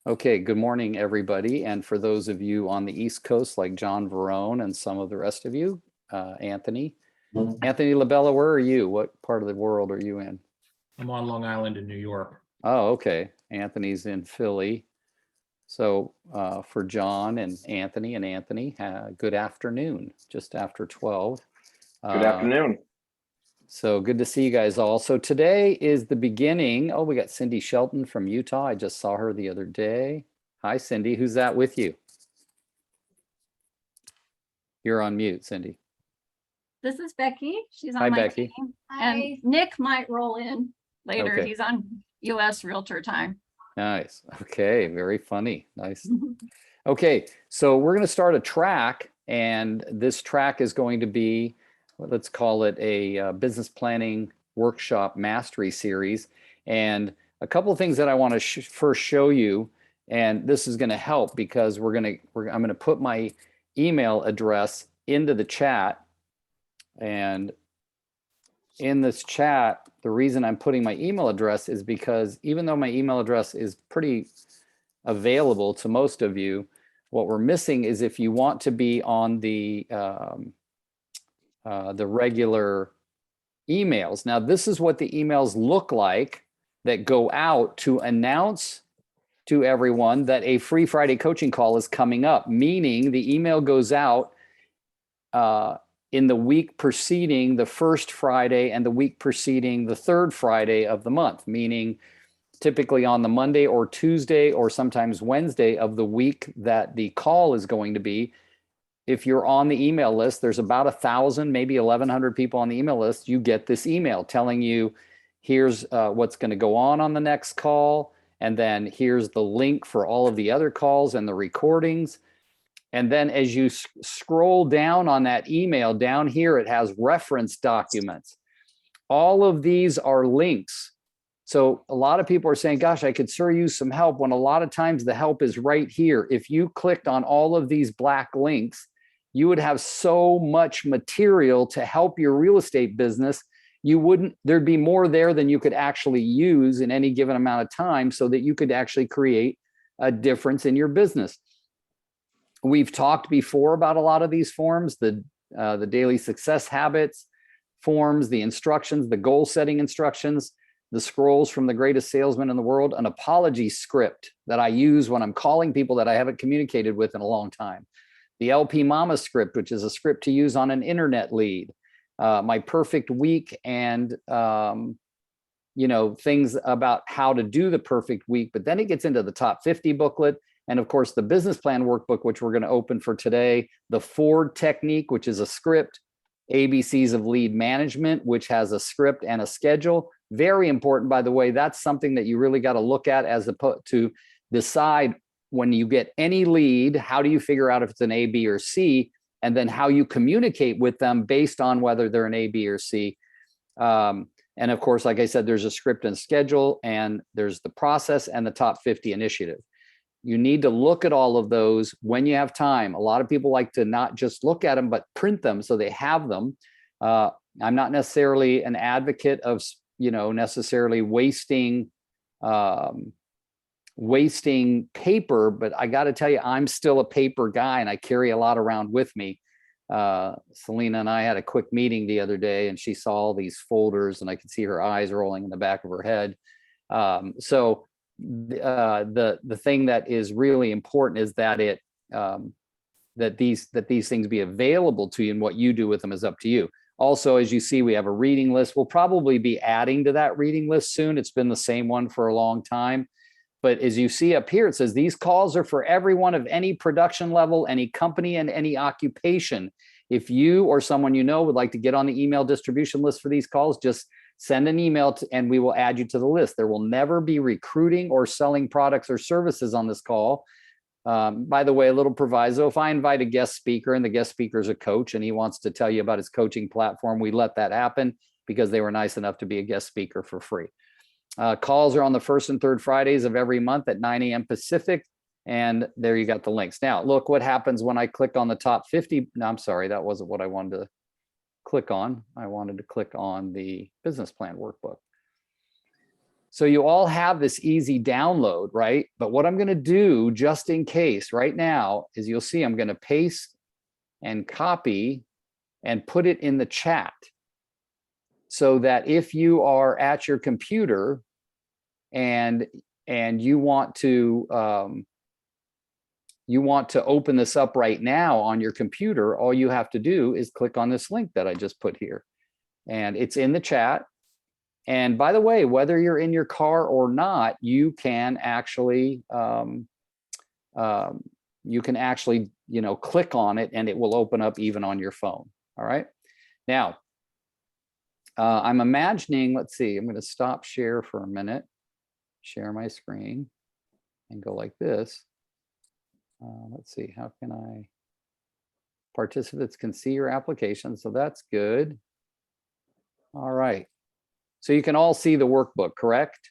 Okay, good morning, everybody. And for those of you on the East Coast, like John Verone and some of the rest of you, Anthony. Anthony Labella, where are you? What part of the world are you in? I'm on Long Island in New York. Oh, okay. Anthony's in Philly. So for John and Anthony, good afternoon, just after 12. Good afternoon. So good to see you guys all. So today is the beginning. Oh, we got Cindy Shelton from Utah. I just saw her the other day. Hi, Cindy. Who's that with you? You're on mute, Cindy. This is Becky. She's on Hi, my Becky. team. And Nick might roll in later. Okay. He's on US Realtor Time. Nice. Okay, very funny. Nice. Okay, so we're going to start a track, and this track is going to be, let's call it a business planning workshop mastery series. And a couple of things that I want to first show you, and this is going to help because I'm going to put my email address into the chat. And in this chat, the reason I'm putting my email address is because even though my email address is pretty available to most of you, what we're missing is if you want to be on the regular emails. Now, this is what the emails look like that go out to announce to everyone that a free Friday coaching call is coming up, meaning the email goes out in the week preceding the first Friday and the week preceding the third Friday of the month, meaning typically on the Monday or Tuesday or sometimes Wednesday of the week that the call is going to be. If you're on the email list, there's about 1,000, maybe 1,100 people on the email list. You get this email telling you, here's what's going to go on the next call. And then here's the link for all of the other calls and the recordings. And then as you scroll down on that email, down here, it has reference documents. All of these are links. So a lot of people are saying, gosh, I could sure use some help, when a lot of times the help is right here. If you clicked on all of these black links, you would have so much material to help your real estate business. There'd be more there than you could actually use in any given amount of time so that you could actually create a difference in your business. We've talked before about a lot of these forms, the daily success habits forms, the instructions, the goal setting instructions, the scrolls from the greatest salesman in the world, an apology script that I use when I'm calling people that I haven't communicated with in a long time, the LP Mama script, which is a script to use on an internet lead, my perfect week, and things about how to do the perfect week. But then it gets into the top 50 booklet. And of course, the business plan workbook, which we're going to open for today, the Ford technique, which is a script, ABCs of lead management, which has a script and a schedule. Very important, by the way. That's something that you really got to look at as opposed to decide when you get any lead, how do you figure out if it's an A, B, or C, and then how you communicate with them based on whether they're an A, B, or C. And of course, like I said, there's a script and schedule, and there's the process and the top 50 initiative. You need to look at all of those when you have time. A lot of people like to not just look at them, but print them so they have them. I'm not necessarily an advocate of, necessarily wasting paper, but I got to tell you, I'm still a paper guy, and I carry a lot around with me. Selena and I had a quick meeting the other day, and she saw all these folders, and I could see her eyes rolling in the back of her head. So the thing that is really important is that that these things be available to you, and what you do with them is up to you. Also, as you see, we have a reading list. We'll probably be adding to that reading list soon. It's been the same one for a long time. But as you see up here, it says these calls are for everyone of any production level, any company, and any occupation. If you or someone you know would like to get on the email distribution list for these calls, just send an email and we will add you to the list. There will never be recruiting or selling products or services on this call. By the way, a little proviso, if I invite a guest speaker and the guest speaker is a coach and he wants to tell you about his coaching platform, we let that happen because they were nice enough to be a guest speaker for free. Calls are on the first and third Fridays of every month at 9 a.m. Pacific. And there you got the links. Now, look what happens when I click on the top 50. No, I'm sorry, that wasn't what I wanted to click on. I wanted to click on the business plan workbook. So you all have this easy download, right? But what I'm going to do just in case right now is you'll see I'm going to paste and copy and put it in the chat so that if you are at your computer and you want to open this up right now on your computer, all you have to do is click on this link that I just put here, and it's in the chat. And by the way, whether you're in your car or not, you can actually click on it and it will open up even on your phone. All right. Now, I'm imagining, let's see, I'm going to stop share for a minute, share my screen and go like this. Let's see, how can I, participants can see your application. So that's good. All right. So you can all see the workbook, correct?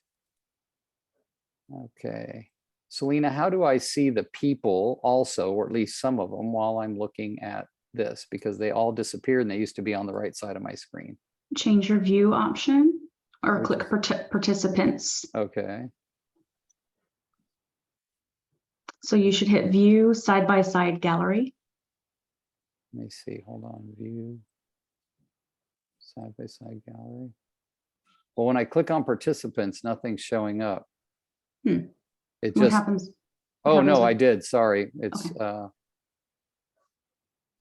Okay. Selena, how do I see the people also, or at least some of them, while I'm looking at this? Because they all disappeared and they used to be on the right side of my screen. Change your view option or click participants. Okay. So you should hit view side-by-side gallery. Let me see, hold on, view, side-by-side gallery. Well, when I click on participants, nothing's showing up. It What just, happens? oh no, happens I if- did, sorry. It's, Okay.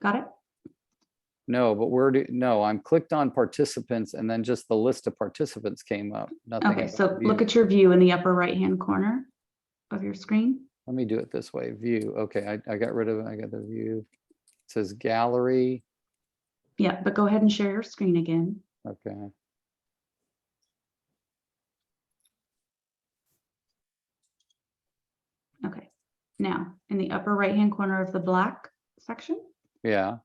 Got it? no, but where do, no, I'm clicked on participants and then just the list of participants came up. Nothing. Okay, so about look view. at your view in the upper right-hand corner of your screen. Let me do it this way, view. Okay, I got rid of it, I got the view. It says gallery, Yeah, but go ahead and share your screen again. okay. Okay, now in the upper right-hand corner of the black section, Yeah,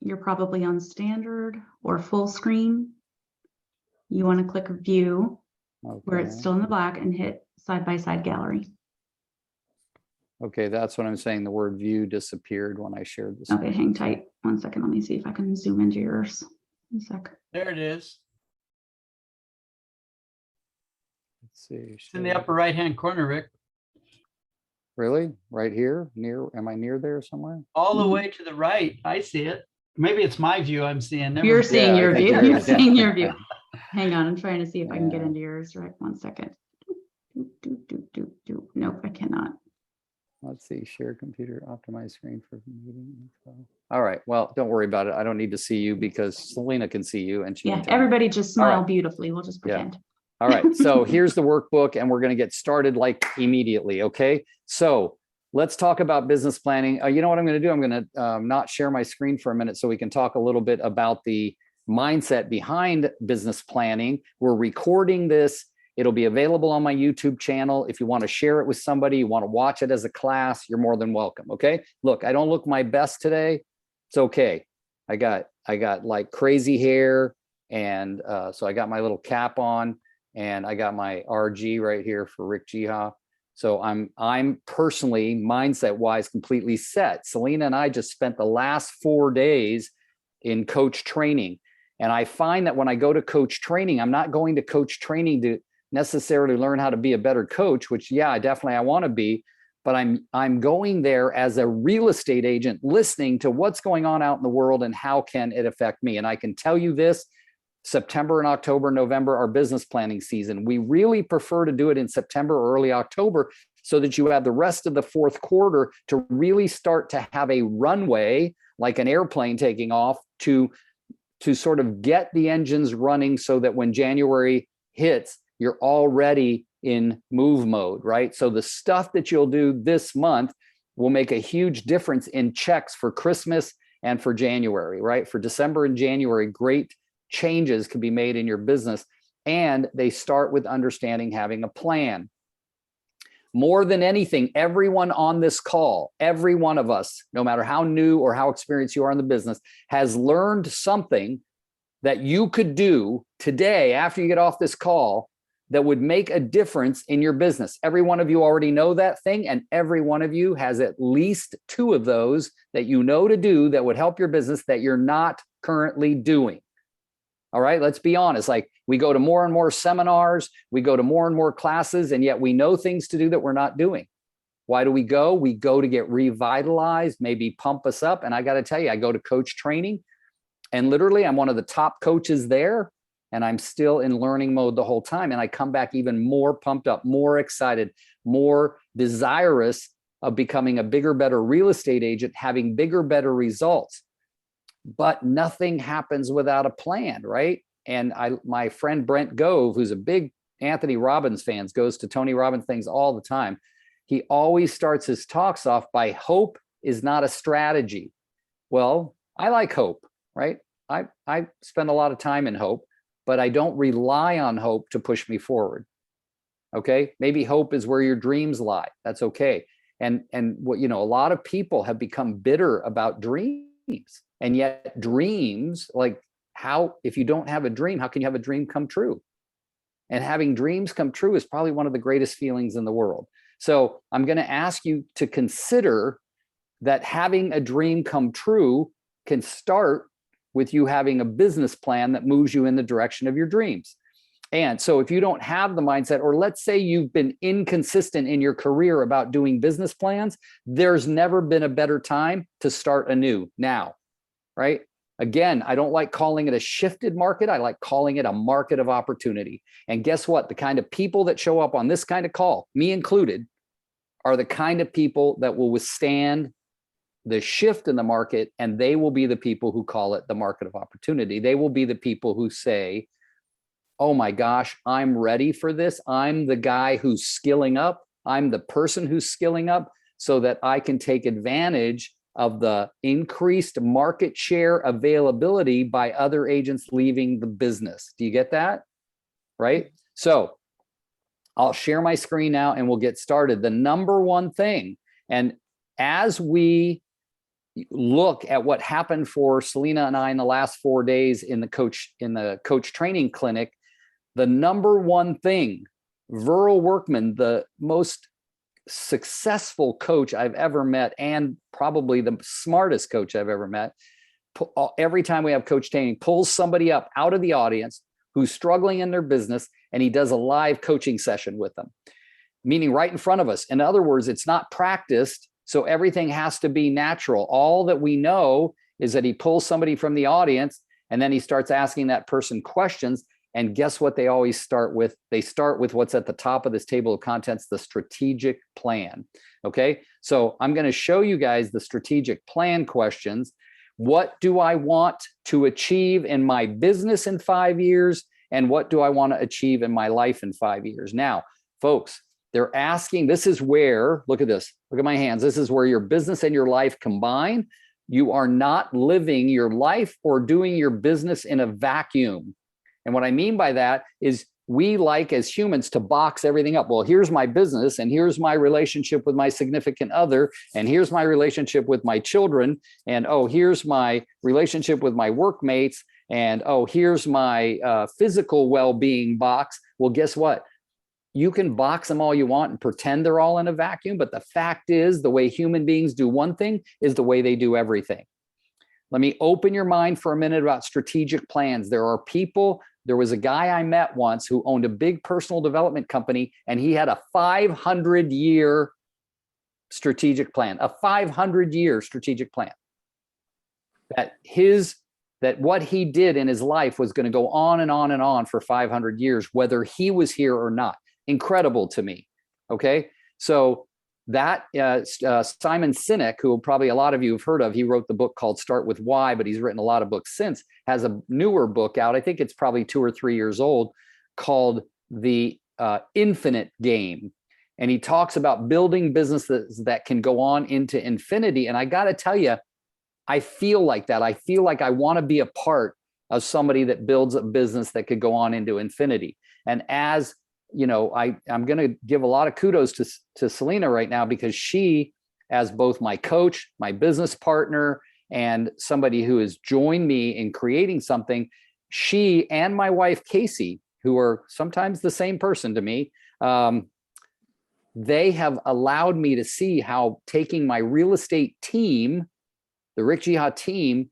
you're probably on standard or full screen. You want to click view where it's okay. still in the black and hit side-by-side gallery. Okay, that's what I'm saying. The word view disappeared when I shared this. Okay, hang tight. 1 second. Let me see if I can zoom into yours. 1 sec. There it is. Let's see. It's in the share. upper right-hand corner, Rick. Really? Right here? Near, am I near there somewhere? All the Mhm. way to the right. I see it. Maybe it's my view I'm seeing. Never You're mind. seeing Yeah, I your think view. you're- You're seeing yeah. your view. Hang on, I'm trying to see if I can get Yeah. into yours. Right, 1 second. Nope, I cannot. Let's see, share computer, optimize screen for meeting info. All right, well, don't worry about it. I don't need to see you because Selena can see you and she Yeah, can tell me. everybody just All right. smile beautifully. We'll just Yeah. pretend. All right, so here's the workbook and we're going to get started like immediately, okay? So let's talk about business planning. You know what I'm going to do? I'm going to not share my screen for a minute so we can talk a little bit about the mindset behind business planning. We're recording this. It'll be available on my YouTube channel. If you want to share it with somebody, you want to watch it as a class, you're more than welcome, okay? Look, I don't look my best today. It's okay. I got like crazy hair and so I got my little cap on. And I got my RG right here for Rick Jiha. So I'm personally mindset wise completely set. Selena and I just spent the last 4 days in coach training. And I find that when I go to coach training, I'm not going to coach training to necessarily learn how to be a better coach, which yeah, definitely I want to be, but I'm going there as a real estate agent, listening to what's going on out in the world and how can it affect me. And I can tell you this, September and October, November are business planning season. We really prefer to do it in September or early October so that you have the rest of the fourth quarter to really start to have a runway like an airplane taking off to sort of get the engines running so that when January hits, you're already in move mode, right? So the stuff that you'll do this month will make a huge difference in checks for Christmas and for January, right? For December and January, great changes can be made in your business, and they start with understanding having a plan. More than anything, everyone on this call, every one of us, no matter how new or how experienced you are in the business, has learned something that you could do today after you get off this call that would make a difference in your business. Every one of you already know that thing, and every one of you has at least 2 of those that you know to do that would help your business that you're not currently doing. All right, let's be honest. Like we go to more and more seminars, we go to more and more classes, and yet we know things to do that we're not doing. Why do we go? We go to get revitalized, maybe pump us up. And I got to tell you, I go to coach training and literally I'm one of the top coaches there and I'm still in learning mode the whole time. And I come back even more pumped up, more excited, more desirous of becoming a bigger, better real estate agent, having bigger, better results. But nothing happens without a plan, right? And my friend Brent Gove, who's a big Anthony Robbins fan, goes to Tony Robbins things all the time. He always starts his talks off by hope is not a strategy. Well, I like hope, right? I spend a lot of time in hope, but I don't rely on hope to push me forward. Okay, maybe hope is where your dreams lie. That's okay. And what, you know, a lot of people have become bitter about dreams, and yet dreams, like how, if you don't have a dream, how can you have a dream come true? And having dreams come true is probably one of the greatest feelings in the world. So I'm going to ask you to consider that having a dream come true can start with you having a business plan that moves you in the direction of your dreams. And so if you don't have the mindset, or let's say you've been inconsistent in your career about doing business plans, there's never been a better time to start anew now, right? Again, I don't like calling it a shifted market. I like calling it a market of opportunity. And guess what? The kind of people that show up on this kind of call, me included, are the kind of people that will withstand the shift in the market, and they will be the people who call it the market of opportunity. They will be the people who say, oh my gosh, I'm ready for this. I'm the guy who's skilling up. I'm the person who's skilling up so that I can take advantage of the increased market share availability by other agents leaving the business. Do you get that? Right? So I'll share my screen now and we'll get started. The number one thing, and as we look at what happened for Selena and I in the last 4 days in the coach training clinic, the number one thing, Viral Workman, the most successful coach I've ever met, and probably the smartest coach I've ever met, every time we have coach training, pulls somebody up out of the audience who's struggling in their business, and he does a live coaching session with them, meaning right in front of us. In other words, it's not practiced, so everything has to be natural. All that we know is that he pulls somebody from the audience, and then he starts asking that person questions. And guess what they always start with? They start with what's at the top of this table of contents, the strategic plan. Okay, so I'm going to show you guys the strategic plan questions. What do I want to achieve in my business in 5 years? And what do I want to achieve in my life in 5 years? Now, folks, they're asking, this is where, look at this, look at my hands. This is where your business and your life combine. You are not living your life or doing your business in a vacuum. And what I mean by that is we like as humans to box everything up. Well, here's my business, and here's my relationship with my significant other, and here's my relationship with my children, and oh, here's my relationship with my workmates, and oh, here's my physical well-being box. Well, guess what? You can box them all you want and pretend they're all in a vacuum, but the fact is the way human beings do one thing is the way they do everything. Let me open your mind for a minute about strategic plans. There are people. There was a guy I met once who owned a big personal development company, and he had a 500-year strategic plan, a 500-year strategic plan. That what he did in his life was going to go on and on and on for 500 years, whether he was here or not. Incredible to me. Okay, so that Simon Sinek, who probably a lot of you have heard of, he wrote the book called Start With Why, but he's written a lot of books since, has a newer book out. I think it's probably 2 or 3 years old, called The Infinite Game. And he talks about building businesses that can go on into infinity. And I got to tell you, I feel like that. I feel like I want to be a part of somebody that builds a business that could go on into infinity. And as you know, I'm going to give a lot of kudos to Selena right now, because she, as both my coach, my business partner, and somebody who has joined me in creating something, she and my wife, Casey, who are sometimes the same person to me, they have allowed me to see how taking my real estate team, the Rick Jihad team,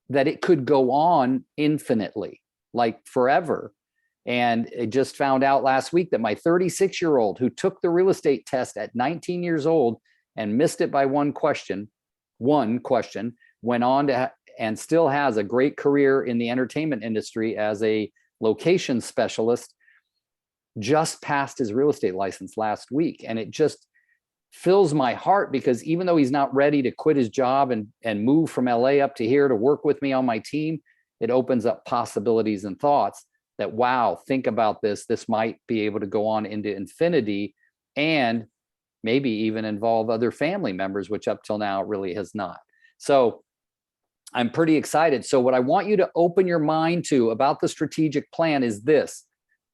that it could go on infinitely. like forever. And I just found out last week that my 36-year-old who took the real estate test at 19 years old and missed it by one question, went on to and still has a great career in the entertainment industry as a location specialist, just passed his real estate license last week. And it just fills my heart, because even though he's not ready to quit his job and move from LA up to here to work with me on my team, it opens up possibilities and thoughts that, wow, think about this. This might be able to go on into infinity and maybe even involve other family members, which up till now it really has not. So I'm pretty excited. So what I want you to open your mind to about the strategic plan is this: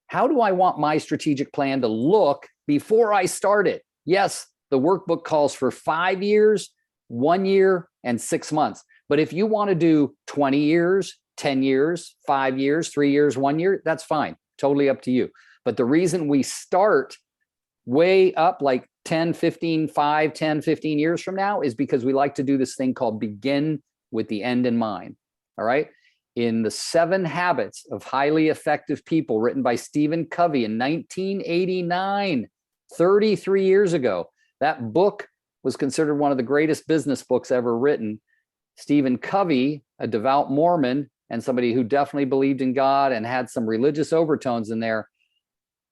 how do I want my strategic plan to look before I start it? Yes, the workbook calls for 5 years, 1 year, and 6 months. But if you want to do 20 years, 10 years, 5 years, 3 years, 1 year, that's fine. Totally up to you. But the reason we start way up like 10, 15 years from now is because we like to do this thing called begin with the end in mind. All right. In the 7 Habits of Highly Effective People, written by Stephen Covey in 1989, 33 years ago, that book was considered one of the greatest business books ever written. Stephen Covey, a devout Mormon and somebody who definitely believed in God and had some religious overtones in there,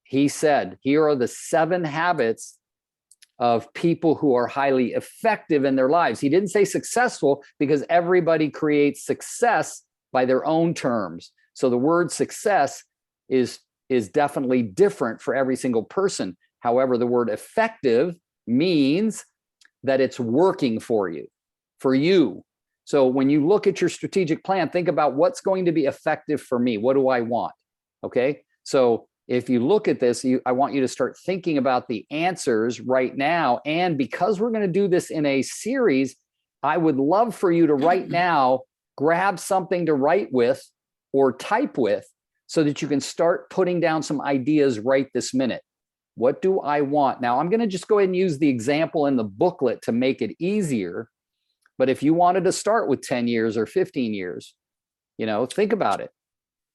he said, here are the 7 habits of people who are highly effective in their lives. He didn't say successful, because everybody creates success by their own terms. So the word success is definitely different for every single person. However, the word effective means that it's working for you. So when you look at your strategic plan, think about what's going to be effective for me. What do I want? Okay. So if you look at this, I want you to start thinking about the answers right now. And because we're going to do this in a series, I would love for you to right now grab something to write with or type with so that you can start putting down some ideas right this minute. What do I want? Now, I'm going to just go ahead and use the example in the booklet to make it easier. But if you wanted to start with 10 years or 15 years, think about it.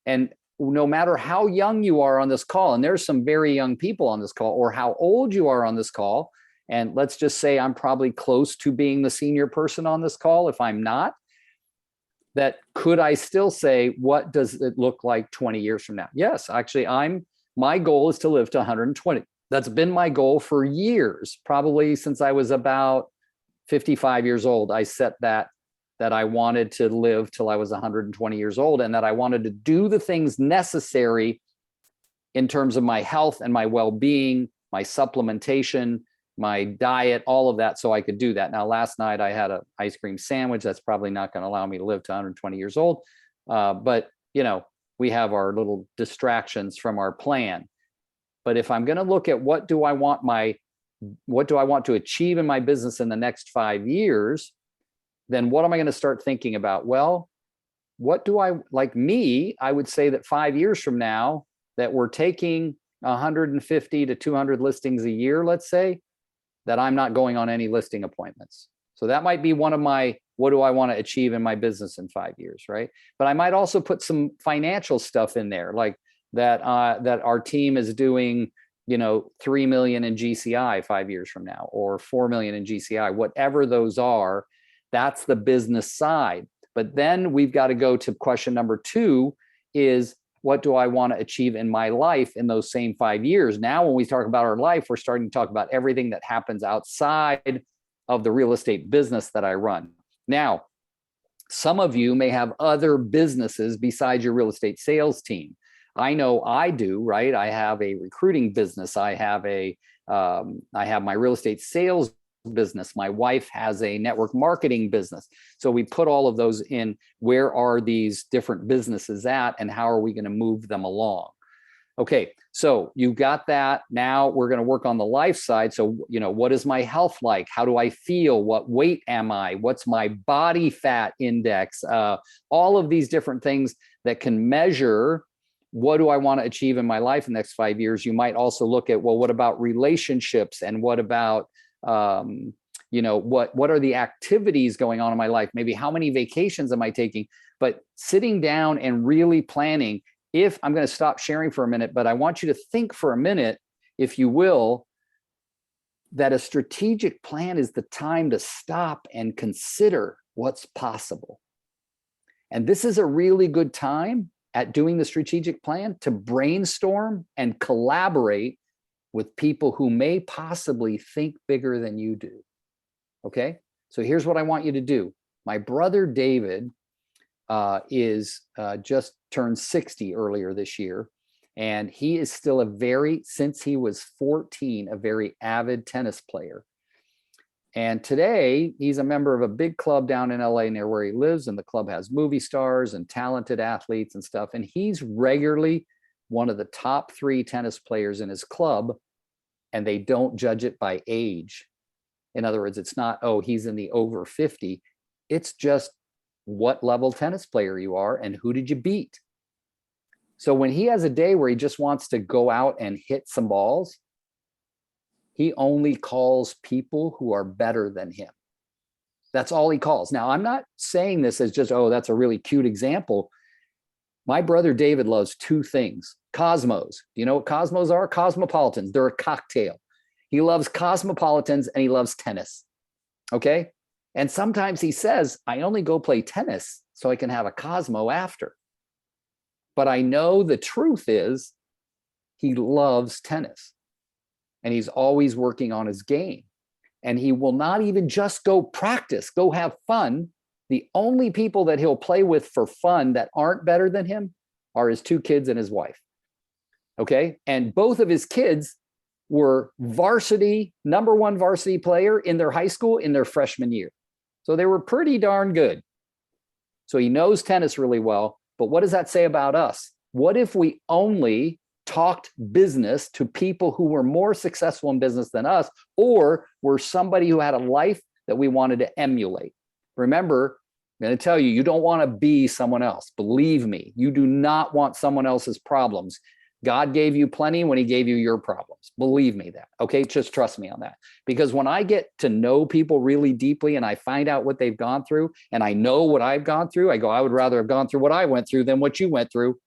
And no matter how young you are on this call, and there's some very young people on this call, or how old you are on this call, and let's just say I'm probably close to being the senior person on this call. If I'm not, that could I still say, what does it look like 20 years from now? Yes, actually, my goal is to live to 120. That's been my goal for years, probably since I was about 55 years old. I set that I wanted to live till I was 120 years old, and that I wanted to do the things necessary in terms of my health and my well-being, my supplementation, my diet, all of that, so I could do that. Now, last night I had an ice cream sandwich. That's probably not going to allow me to live to 120 years old. But, we have our little distractions from our plan. But if I'm going to look at what do I want to achieve in my business in the next 5 years, then what am I going to start thinking about? Well, what do I, like me, I would say that 5 years from now, that we're taking 150 to 200 listings a year, let's say, that I'm not going on any listing appointments. So that might be one of my, what do I want to achieve in my business in 5 years, right? But I might also put some financial stuff in there, like that our team is doing, 3 million in GCI 5 years from now, or 4 million in GCI, whatever those are. That's the business side. But then we've got to go to question number 2 is, what do I want to achieve in my life in those same 5 years? Now, when we talk about our life, we're starting to talk about everything that happens outside of the real estate business that I run. Now, some of you may have other businesses besides your real estate sales team. I know I do, right? I have a recruiting business. I have my real estate sales business. My wife has a network marketing business. So we put all of those in. Where are these different businesses at, and how are we going to move them along? Okay, so you've got that. Now we're going to work on the life side. So, what is my health like? How do I feel? What weight am I? What's my body fat index? All of these different things that can measure what do I want to achieve in my life in the next 5 years. You might also look at, well, what about relationships, and what about what are the activities going on in my life? Maybe how many vacations am I taking? But sitting down and really planning, if I'm going to stop sharing for a minute, but I want you to think for a minute, if you will, that a strategic plan is the time to stop and consider what's possible. And this is a really good time at doing the strategic plan to brainstorm and collaborate with people who may possibly think bigger than you do. Okay, so here's what I want you to do. My brother David is just turned 60 earlier this year. And he is still since he was 14, a very avid tennis player. And today he's a member of a big club down in LA near where he lives. And the club has movie stars and talented athletes and stuff. And he's regularly one of the top 3 tennis players in his club. And they don't judge it by age. In other words, it's not, oh, he's in the over 50. It's just what level tennis player you are and who did you beat. So when he has a day where he just wants to go out and hit some balls, he only calls people who are better than him. That's all he calls. Now, I'm not saying this as just, oh, that's a really cute example. My brother David loves 2 things. Cosmos. Do you know what Cosmos are? Cosmopolitans. They're a cocktail. He loves Cosmopolitans and he loves tennis. Okay? And sometimes he says, I only go play tennis so I can have a Cosmo after. But I know the truth is he loves tennis and he's always working on his game. And he will not even just go practice, go have fun. The only people that he'll play with for fun that aren't better than him are his 2 kids and his wife. Okay. And both of his kids were number 1 varsity player in their high school in their freshman year. So they were pretty darn good. So he knows tennis really well. But what does that say about us? What if we only talked business to people who were more successful in business than us, or were somebody who had a life that we wanted to emulate? Remember, I'm going to tell you, you don't want to be someone else. Believe me, you do not want someone else's problems. God gave you plenty when he gave you your problems. Believe me that. Okay, just trust me on that. Because when I get to know people really deeply and I find out what they've gone through and I know what I've gone through, I go, I would rather have gone through what I went through than what you went through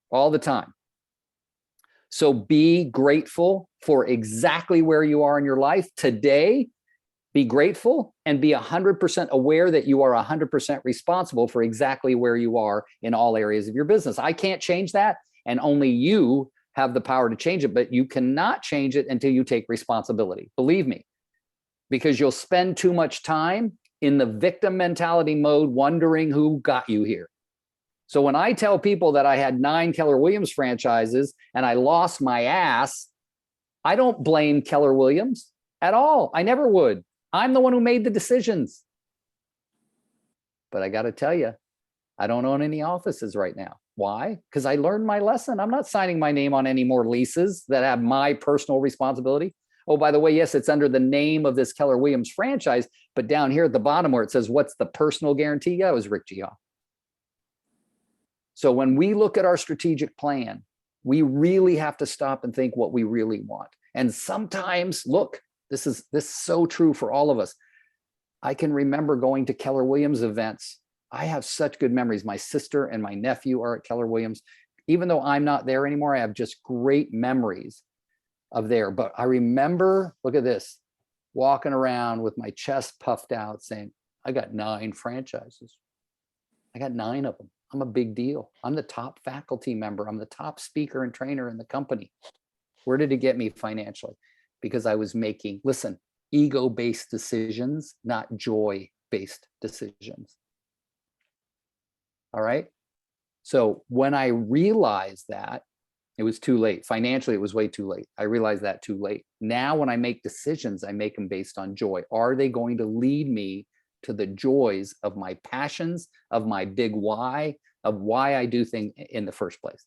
all the time. So be grateful for exactly where you are in your life today. Be grateful and be 100% aware that you are 100% responsible for exactly where you are in all areas of your business. I can't change that. And only you have the power to change it, but you cannot change it until you take responsibility. Believe me, because you'll spend too much time in the victim mentality mode, wondering who got you here. So when I tell people that I had 9 Keller Williams franchises and I lost my ass, I don't blame Keller Williams at all. I never would. I'm the one who made the decisions. But I got to tell you, I don't own any offices right now. Why? Because I learned my lesson. I'm not signing my name on any more leases that have my personal responsibility. Oh, by the way, yes, it's under the name of this Keller Williams franchise, but down here at the bottom where it says, what's the personal guarantee? Yeah, it was Rick Gion. So when we look at our strategic plan, we really have to stop and think what we really want. And sometimes, look, this is so true for all of us. I can remember going to Keller Williams events. I have such good memories. My sister and my nephew are at Keller Williams. Even though I'm not there anymore, I have just great memories of there. But I remember, look at this, walking around with my chest puffed out saying, I got 9 franchises. I got 9 of them. I'm a big deal. I'm the top faculty member. I'm the top speaker and trainer in the company. Where did it get me financially? Because I was making, listen, ego-based decisions, not joy-based decisions. All right. So when I realized that, it was too late. Financially, it was way too late. I realized that too late. Now, when I make decisions, I make them based on joy. Are they going to lead me to the joys of my passions, of my big why, of why I do things in the first place?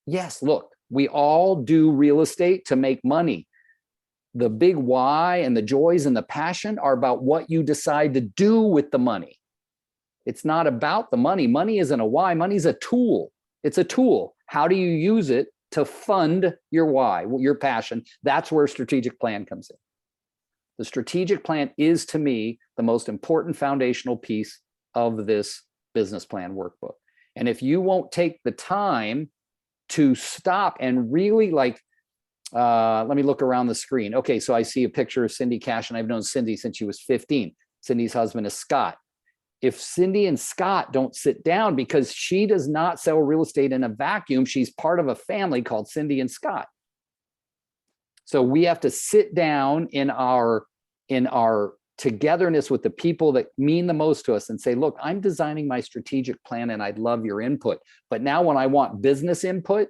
Yes, look, we all do real estate to make money. The big why and the joys and the passion are about what you decide to do with the money. It's not about the money. Money isn't a why. Money's a tool. It's a tool. How do you use it to fund your why, your passion? That's where strategic plan comes in. The strategic plan is, to me, the most important foundational piece of this business plan workbook. And if you won't take the time to stop and really let me look around the screen. Okay, so I see a picture of Cindy Cash, and I've known Cindy since she was 15. Cindy's husband is Scott. If Cindy and Scott don't sit down, because she does not sell real estate in a vacuum, she's part of a family called Cindy and Scott. So we have to sit down in our togetherness with the people that mean the most to us and say, look, I'm designing my strategic plan and I'd love your input. But now when I want business input,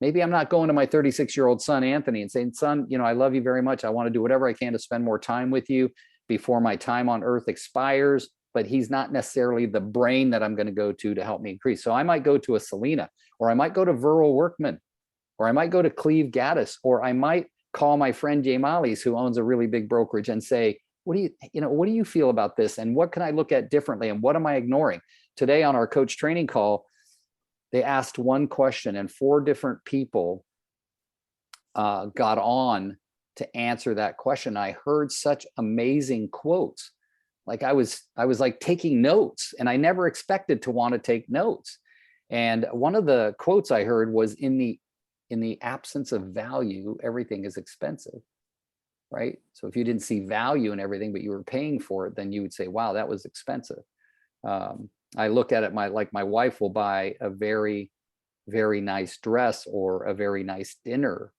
maybe I'm not going to my 36-year-old son, Anthony, and saying, son, I love you very much. I want to do whatever I can to spend more time with you before my time on earth expires. But he's not necessarily the brain that I'm going to go to help me increase. So I might go to a Selena, or I might go to Viral Workman, or I might go to Cleve Gaddis, or I might call my friend Jay Mollies, who owns a really big brokerage, and say, what do you feel about this? And what can I look at differently? And what am I ignoring? Today on our coach training call, they asked one question and 4 different people got on to answer that question. I heard such amazing quotes. Like I was like taking notes, and I never expected to want to take notes. And one of the quotes I heard was, in the absence of value, everything is expensive, right? So if you didn't see value in everything, but you were paying for it, then you would say, wow, that was expensive. I look at it, my wife will buy a very, very nice dress or a very nice dinner.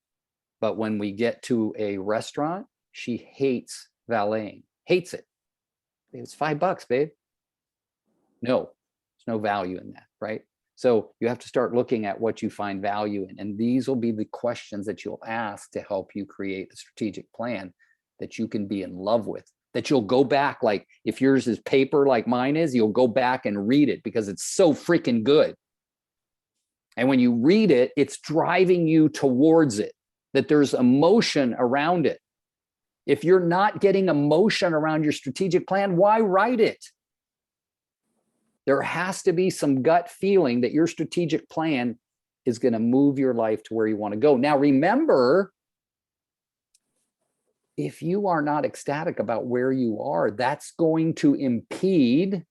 But when we get to a restaurant, she hates valeting, hates it. It's $5, babe. No, there's no value in that, right? So you have to start looking at what you find value in. And these will be the questions that you'll ask to help you create a strategic plan that you can be in love with, that you'll go back, like if yours is paper like mine is, you'll go back and read it because it's so freaking good. And when you read it, it's driving you towards it, that there's emotion around it. If you're not getting emotion around your strategic plan, why write it? There has to be some gut feeling that your strategic plan is going to move your life to where you want to go. Now, remember, if you are not ecstatic about where you are, that's going to impede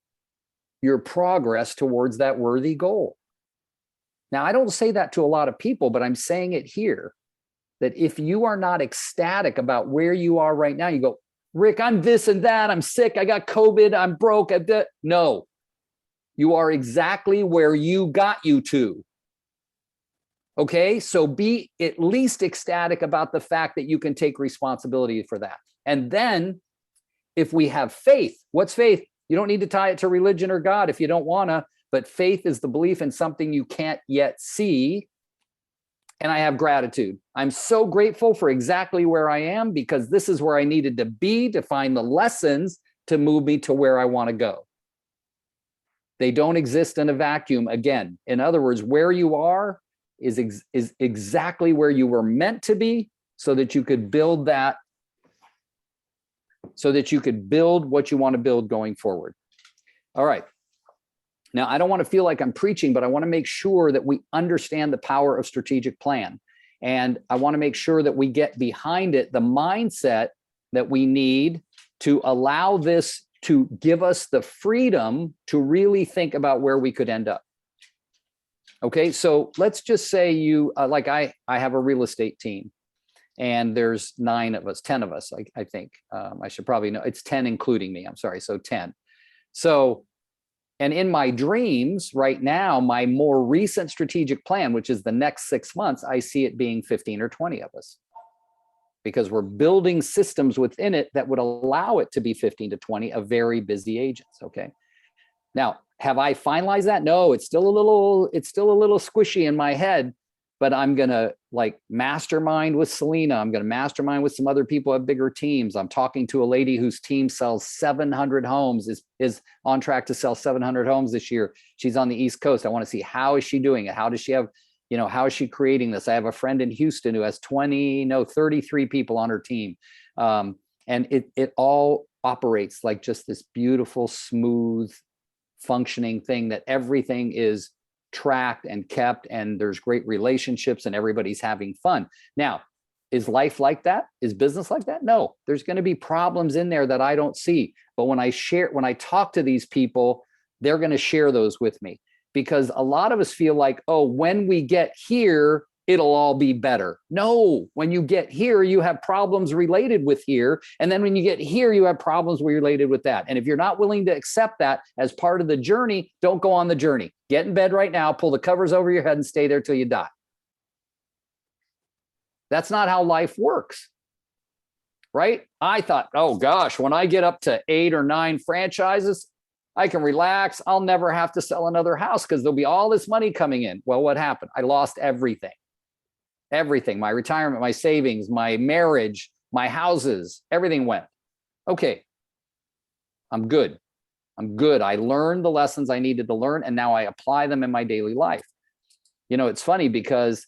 your progress towards that worthy goal. Now, I don't say that to a lot of people, but I'm saying it here, that if you are not ecstatic about where you are right now, you go, Rick, I'm this and that, I'm sick, I got COVID, I'm broke. No, you are exactly where you got you to. Okay, so be at least ecstatic about the fact that you can take responsibility for that. And then if we have faith, what's faith? You don't need to tie it to religion or God if you don't want to, but faith is the belief in something you can't yet see. And I have gratitude. I'm so grateful for exactly where I am, because this is where I needed to be to find the lessons to move me to where I want to go. They don't exist in a vacuum. Again, in other words, where you are is exactly where you were meant to be, so that you could build that, so that you could build what you want to build going forward. All right. Now, I don't want to feel like I'm preaching, but I want to make sure that we understand the power of strategic plan. And I want to make sure that we get behind it, the mindset that we need to allow this to give us the freedom to really think about where we could end up. Okay, so let's just say you, I have a real estate team, and there's 9 of us, 10 of us, I think. I should probably know, it's 10 including me, I'm sorry, so 10. So, and in my dreams right now, my more recent strategic plan, which is the next 6 months, I see it being 15 or 20 of us, because we're building systems within it that would allow it to be 15 to 20 of very busy agents. Okay. Now, have I finalized that? No, it's still a little squishy in my head, but I'm going to mastermind with Selena. I'm going to mastermind with some other people who have bigger teams. I'm talking to a lady whose team sells 700 homes, is on track to sell 700 homes this year. She's on the East Coast. I want to see, how is she doing it? How does she have, how is she creating this? I have a friend in Houston who has 33 people on her team. And it all operates like just this beautiful, smooth, functioning thing, that everything is tracked and kept, and there's great relationships and everybody's having fun. Now, is life like that? Is business like that? No, there's going to be problems in there that I don't see. But when I talk to these people, they're going to share those with me, because a lot of us feel like, oh, when we get here, it'll all be better. No, when you get here, you have problems related with here. And then when you get here, you have problems related with that. And if you're not willing to accept that as part of the journey, don't go on the journey. Get in bed right now, pull the covers over your head and stay there till you die. That's not how life works, right? I thought, oh gosh, when I get up to 8 or 9 franchises, I can relax. I'll never have to sell another house because there'll be all this money coming in. Well, what happened? I lost everything. Everything, my retirement, my savings, my marriage, my houses, everything went. Okay, I'm good. I'm good. I learned the lessons I needed to learn, and now I apply them in my daily life. You know, it's funny because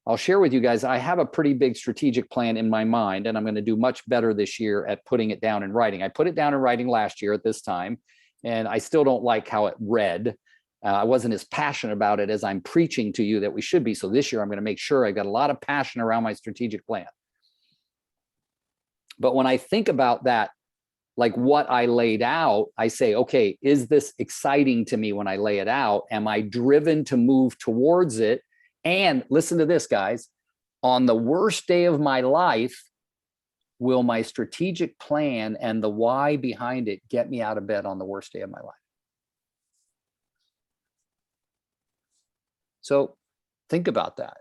I'll share with you guys, I have a pretty big strategic plan in my mind, and I'm going to do much better this year at putting it down in writing. I put it down in writing last year at this time, and I still don't like how it read. I wasn't as passionate about it as I'm preaching to you that we should be. So this year, I'm going to make sure I've got a lot of passion around my strategic plan. But when I think about that, like what I laid out, I say, okay, is this exciting to me when I lay it out? Am I driven to move towards it? And listen to this, guys, on the worst day of my life, will my strategic plan and the why behind it get me out of bed on the worst day of my life? So think about that.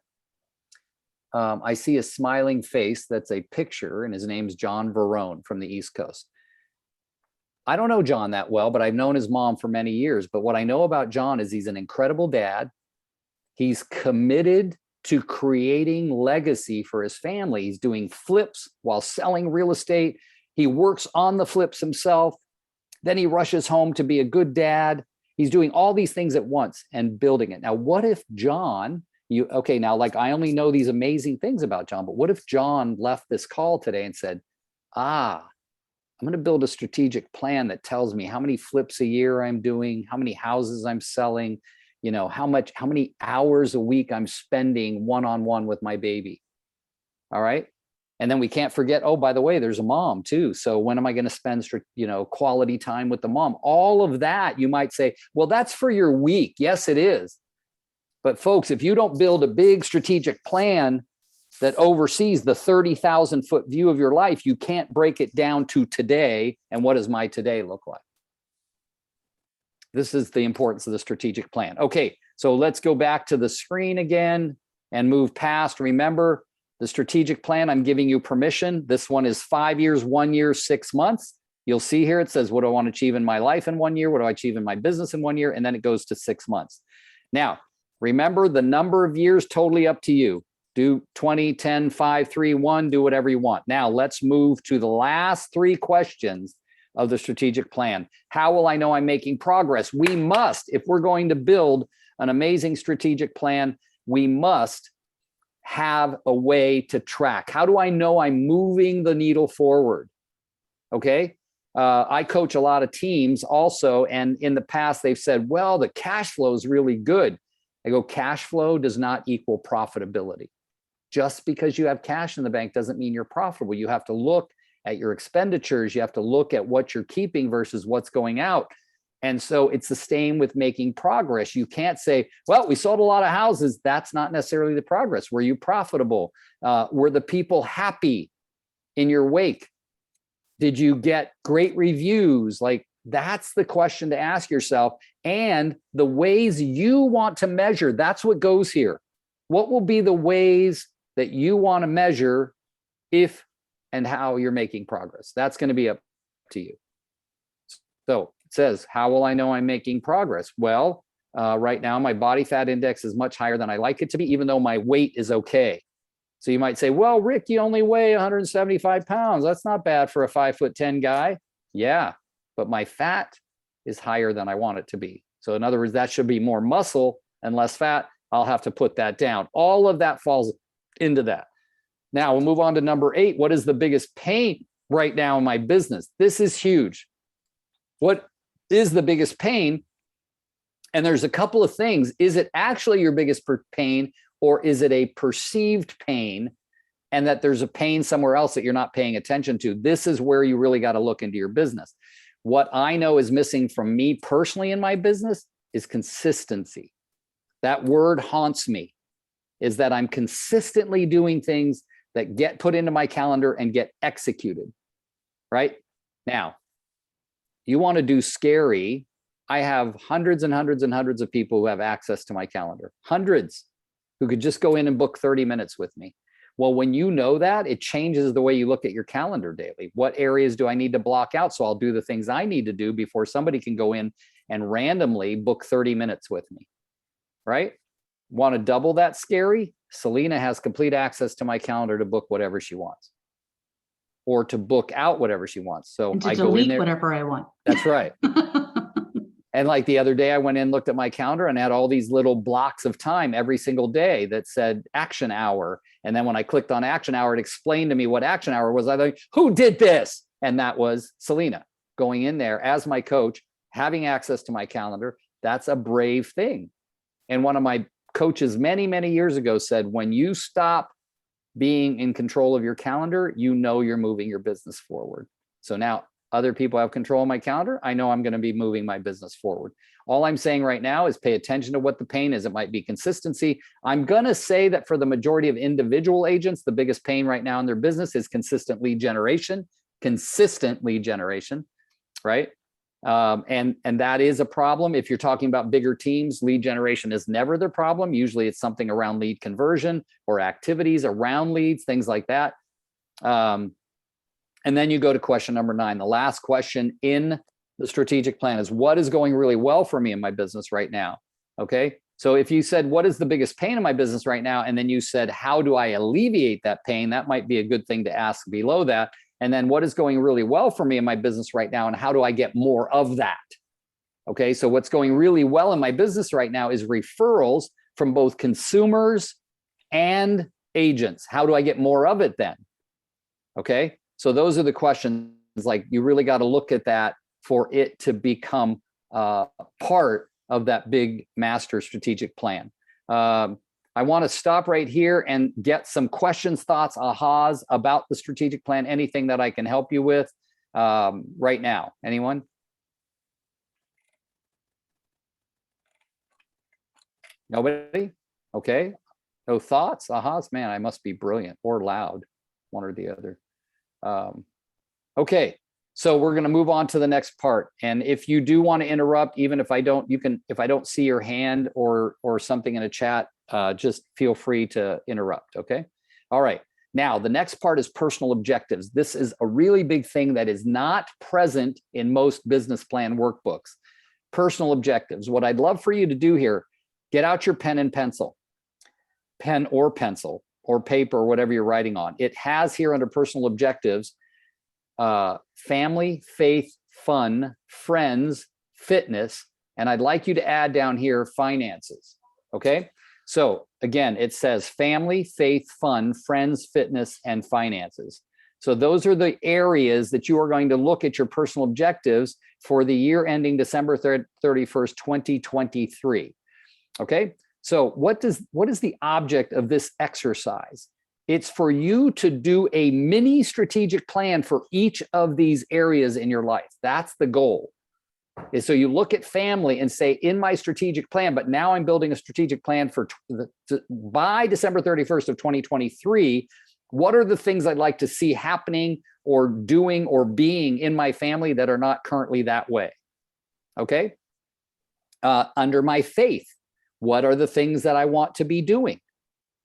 I see a smiling face. That's a picture, and his name's John Verone from the East Coast. I don't know John that well, but I've known his mom for many years. But what I know about John is he's an incredible dad. He's committed to creating legacy for his family. He's doing flips while selling real estate. He works on the flips himself. Then he rushes home to be a good dad. He's doing all these things at once and building it. Now, what if John, now, like I only know these amazing things about John, but what if John left this call today and said, I'm going to build a strategic plan that tells me how many flips a year I'm doing, how many houses I'm selling, you know, how many hours a week I'm spending one-on-one with my baby. All right. And then we can't forget, oh, by the way, there's a mom too. So when am I going to spend, quality time with the mom? All of that, you might say, well, that's for your week. Yes, it is. But folks, if you don't build a big strategic plan that oversees the 30,000 foot view of your life, you can't break it down to today. And what does my today look like? This is the importance of the strategic plan. Okay, so let's go back to the screen again and move past. Remember, the strategic plan, I'm giving you permission. This one is 5 years, 1 year, 6 months. You'll see here, it says, what do I want to achieve in my life in 1 year? What do I achieve in my business in 1 year? And then it goes to 6 months. Now, remember, the number of years, totally up to you. Do 20, 10, 5, 3, 1, do whatever you want. Now let's move to the last 3 questions of the strategic plan. How will I know I'm making progress? We must, if we're going to build an amazing strategic plan, we must have a way to track. How do I know I'm moving the needle forward? Okay. I coach a lot of teams also. And in the past, they've said, well, the cash flow is really good. I go, cash flow does not equal profitability. Just because you have cash in the bank doesn't mean you're profitable. You have to look at your expenditures. You have to look at what you're keeping versus what's going out. And so it's the same with making progress. You can't say, well, we sold a lot of houses. That's not necessarily the progress. Were you profitable? Were the people happy in your wake? Did you get great reviews? Like, that's the question to ask yourself. And the ways you want to measure, that's what goes here. What will be the ways that you want to measure if and how you're making progress? That's going to be up to you. So it says, how will I know I'm making progress? Well, right now, my body fat index is much higher than I like it to be, even though my weight is okay. So you might say, well, Rick, you only weigh 175 pounds. That's not bad for a 5'10" guy. Yeah, but my fat is higher than I want it to be. So in other words, that should be more muscle and less fat. I'll have to put that down. All of that falls into that. Now we'll move on to number 8. What is the biggest pain right now in my business? This is huge. What is the biggest pain? And there's a couple of things. Is it actually your biggest pain, or is it a perceived pain and that there's a pain somewhere else that you're not paying attention to? This is where you really got to look into your business. What I know is missing from me personally in my business is consistency. That word haunts me, is that I'm consistently doing things that get put into my calendar and get executed, right? Now, you want to do scary. I have hundreds and hundreds and hundreds of people who have access to my calendar, hundreds who could just go in and book 30 minutes with me. Well, when you know that, it changes the way you look at your calendar daily. What areas do I need to block out? So I'll do the things I need to do before somebody can go in and randomly book 30 minutes with me, right? Want to double that scary? Selena has complete access to my calendar to book whatever she wants, or to book out whatever she wants. So And to I go in delete there. whatever I want. That's right. And like the other day, I went in, looked at my calendar and had all these little blocks of time every single day that said action hour. And then when I clicked on action hour, it explained to me what action hour was. I thought, who did this? And that was Selena going in there as my coach, having access to my calendar. That's a brave thing. And one of my coaches many, many years ago said, when you stop being in control of your calendar, you know you're moving your business forward. So now other people have control of my calendar. I know I'm going to be moving my business forward. All I'm saying right now is pay attention to what the pain is. It might be consistency. I'm going to say that for the majority of individual agents, the biggest pain right now in their business is consistent lead generation, right? And that is a problem. If you're talking about bigger teams, lead generation is never the problem. Usually it's something around lead conversion or activities around leads, things like that. And then you go to question number 9. The last question in the strategic plan is, what is going really well for me in my business right now? Okay. So if you said, what is the biggest pain in my business right now? And then you said, how do I alleviate that pain? That might be a good thing to ask below that. And then what is going really well for me in my business right now? And how do I get more of that? Okay. So what's going really well in my business right now is referrals from both consumers and agents. How do I get more of it then? Okay. So those are the questions, like you really got to look at that for it to become part of that big master strategic plan. I want to stop right here and get some questions, thoughts, ahas about the strategic plan, anything that I can help you with right now. Anyone? Nobody? Okay. No thoughts, ahas? Man, I must be brilliant or loud, one or the other. Okay, so we're going to move on to the next part. And if you do want to interrupt, even if I don't, you can, if I don't see your hand or something in a chat, just feel free to interrupt. Okay. All right. Now, the next part is personal objectives. This is a really big thing that is not present in most business plan workbooks. Personal objectives. What I'd love for you to do here, get out your pen or pencil or paper, or whatever you're writing on. It has here under personal objectives, family, faith, fun, friends, fitness, and I'd like you to add down here finances, okay? So again, it says family, faith, fun, friends, fitness, and finances. So those are the areas that you are going to look at your personal objectives for the year ending December 31st, 2023, okay? So what is the object of this exercise? It's for you to do a mini strategic plan for each of these areas in your life. That's the goal. So you look at family and say, in my strategic plan, but now I'm building a strategic plan for by December 31st of 2023, what are the things I'd like to see happening or doing or being in my family that are not currently that way? Okay. Under my faith, what are the things that I want to be doing?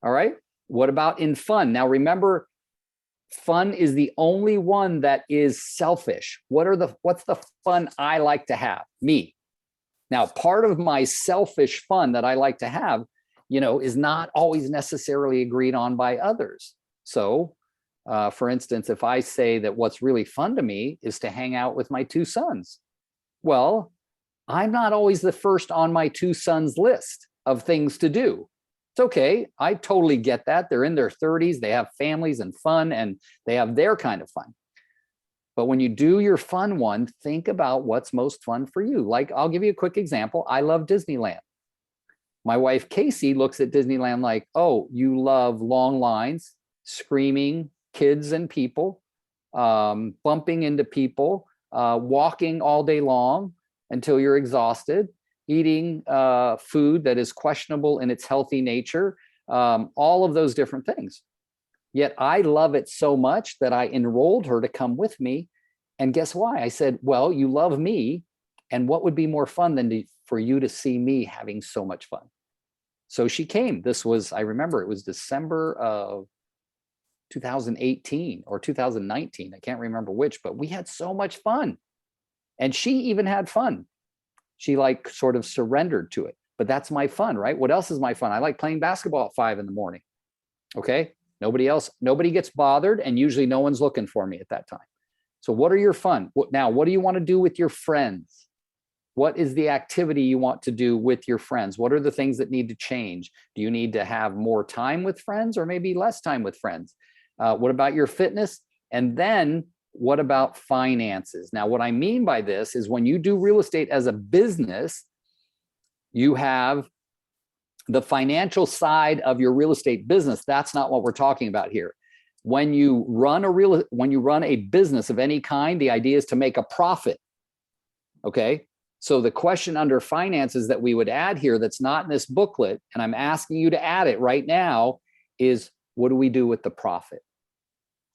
All right. What about in fun? Now, remember, fun is the only one that is selfish. What's the fun I like to have? Me. Now, part of my selfish fun that I like to have, is not always necessarily agreed on by others. So, for instance, if I say that what's really fun to me is to hang out with my 2 sons, well, I'm not always the first on my 2 sons list of things to do. It's okay. I totally get that. They're in their 30s. They have families and fun, and they have their kind of fun. But when you do your fun one, think about what's most fun for you. Like, I'll give you a quick example. I love Disneyland. My wife, Casey, looks at Disneyland like, oh, you love long lines, screaming kids and people, bumping into people, walking all day long until you're exhausted. eating food that is questionable in its healthy nature, all of those different things. Yet I love it so much that I enrolled her to come with me. And guess why? I said, well, you love me. And what would be more fun than for you to see me having so much fun? So she came. This was, I remember it was December of 2018 or 2019. I can't remember which, but we had so much fun. And she even had fun. She like sort of surrendered to it. But that's my fun, right? What else is my fun? I like playing basketball at 5 a.m. Okay. Nobody gets bothered, and usually no one's looking for me at that time. So what are your fun? Now, what do you want to do with your friends? What is the activity you want to do with your friends? What are the things that need to change? Do you need to have more time with friends or maybe less time with friends? What about your fitness? And then what about finances? Now, what I mean by this is when you do real estate as a business, you have the financial side of your real estate business. That's not what we're talking about here. When you run a business of any kind, the idea is to make a profit. Okay. So the question under finances that we would add here that's not in this booklet, and I'm asking you to add it right now, is what do we do with the profit?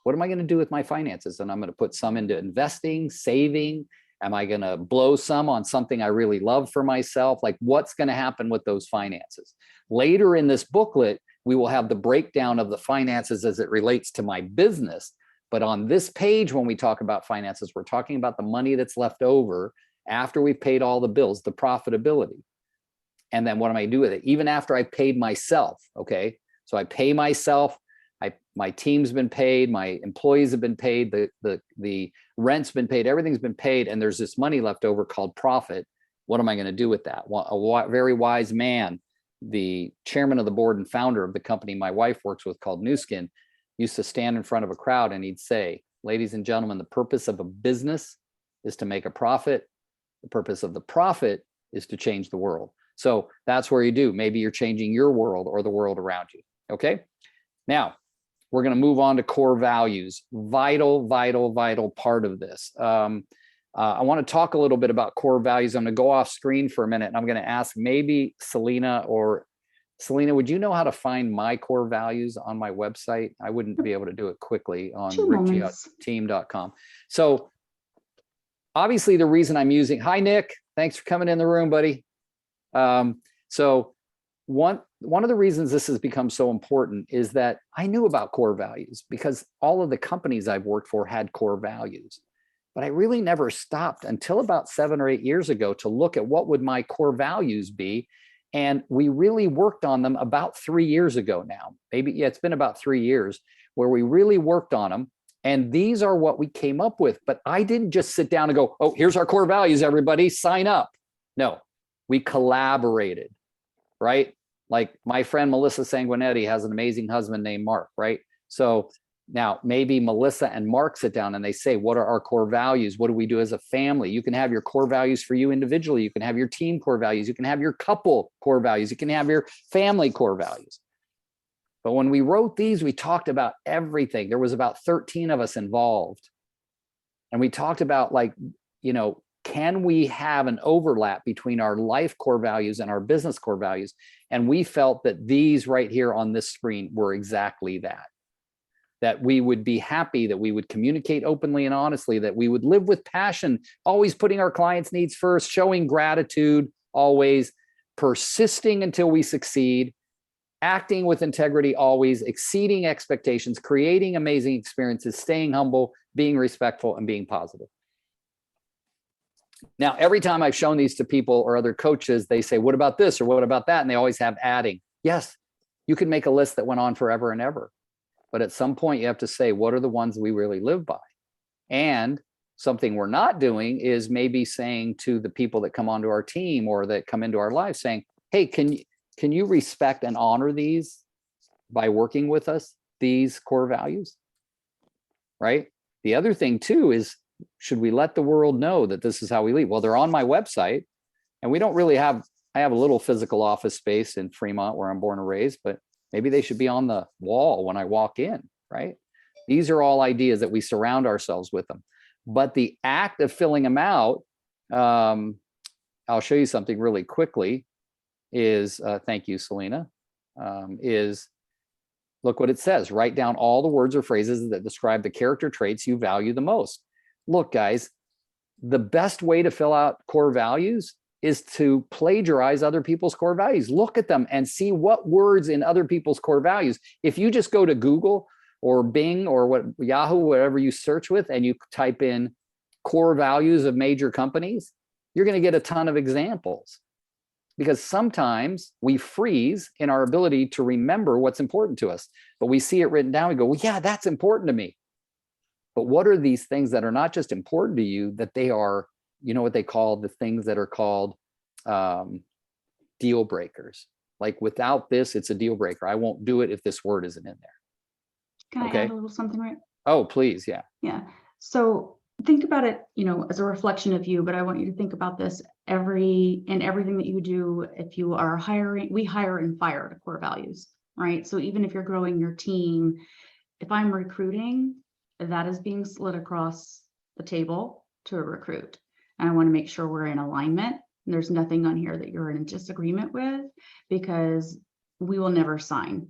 What am I going to do with my finances? And I'm going to put some into investing, saving. Am I going to blow some on something I really love for myself? Like, what's going to happen with those finances? Later in this booklet, we will have the breakdown of the finances as it relates to my business. But on this page, when we talk about finances, we're talking about the money that's left over after we've paid all the bills, the profitability. And then what am I going to do with it? Even after I paid myself, okay? So I pay myself, my team's been paid, my employees have been paid, the rent's been paid, everything's been paid, and there's this money left over called profit. What am I going to do with that? Well, a very wise man, the chairman of the board and founder of the company my wife works with called Nu Skin, used to stand in front of a crowd and he'd say, ladies and gentlemen, the purpose of a business is to make a profit. The purpose of the profit is to change the world. So that's where you do. Maybe you're changing your world or the world around you. Okay. Now we're going to move on to core values. Vital part of this. I want to talk a little bit about core values. I'm going to go off screen for a minute and I'm going to ask maybe Selena, would you know how to find my core values on my website? I wouldn't be able to do it quickly on richie.team.com. So obviously the reason I'm using, hi, Nick, thanks for coming in the room, buddy. So one of the reasons this has become so important is that I knew about core values because all of the companies I've worked for had core values, but I really never stopped until about 7 or 8 years ago to look at what would my core values be. And we really worked on them about 3 years ago now. Maybe, yeah, it's been about 3 years where we really worked on them. And these are what we came up with. But I didn't just sit down and go, oh, here's our core values, everybody, sign up. No, we collaborated, right? Like my friend Melissa Sanguinetti has an amazing husband named Mark, right? So now maybe Melissa and Mark sit down and they say, what are our core values? What do we do as a family? You can have your core values for you individually. You can have your team core values. You can have your couple core values. You can have your family core values. But when we wrote these, we talked about everything. There was about 13 of us involved. And we talked about like, you know, can we have an overlap between our life core values and our business core values? And we felt that these right here on this screen were exactly that. That we would be happy, that we would communicate openly and honestly, that we would live with passion, always putting our clients' needs first, showing gratitude, always persisting until we succeed, acting with integrity, always exceeding expectations, creating amazing experiences, staying humble, being respectful, and being positive. Now, every time I've shown these to people or other coaches, they say, what about this or what about that? And they always have adding. Yes, you can make a list that went on forever and ever. But at some point, you have to say, what are the ones we really live by? And something we're not doing is maybe saying to the people that come onto our team or that come into our lives saying, hey, can you respect and honor these by working with us, these core values, right? The other thing too is, should we let the world know that this is how we lead? Well, they're on my website and we don't really have, I have a little physical office space in Fremont where I'm born and raised, but maybe they should be on the wall when I walk in, right? These are all ideas that we surround ourselves with them. But the act of filling them out I'll show you something really quickly is, thank you, Selena, is look what it says. Write down all the words or phrases that describe the character traits you value the most. Look, guys, the best way to fill out core values is to plagiarize other people's core values. Look at them and see what words in other people's core values. If you just go to Google or Bing or what Yahoo, whatever you search with, and you type in core values of major companies, you're going to get a ton of examples. Because sometimes we freeze in our ability to remember what's important to us, but we see it written down. We go, well, yeah, that's important to me. But what are these things that are not just important to you, that they are, you know what they call the things that are called deal breakers? Like without this, it's a deal breaker. I won't do it if this word isn't in there. Can I Okay. add a little something, right? Oh, please. Yeah. Yeah. So think about it, as a reflection of you, but I want you to think about this in everything that you do. If you are hiring, we hire and fire to core values, right? So even if you're growing your team, if I'm recruiting, that is being slid across the table to a recruit. And I want to make sure we're in alignment. And there's nothing on here that you're in disagreement with, because we will never sign